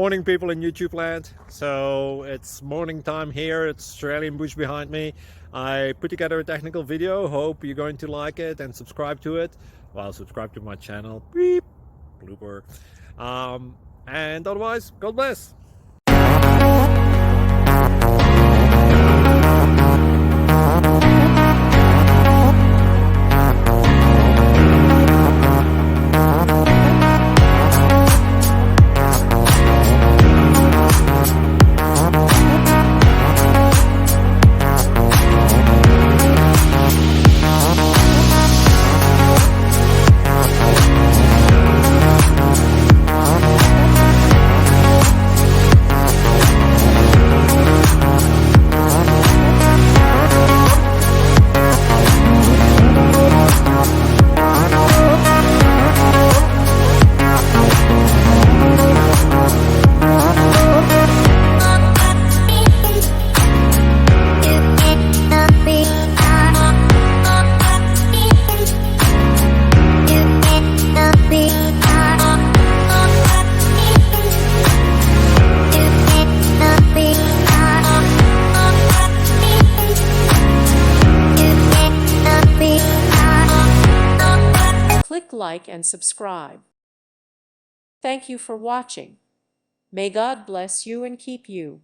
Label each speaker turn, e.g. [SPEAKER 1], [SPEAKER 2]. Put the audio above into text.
[SPEAKER 1] Morning people in YouTube land. So it's morning time here. It's Australian bush behind me. I put together a technical video. Hope you're going to like it and subscribe to it. Well, subscribe to my channel. Beep. Blooper. And otherwise, God bless.
[SPEAKER 2] Click like and subscribe. Thank you for watching. May God bless you and keep you.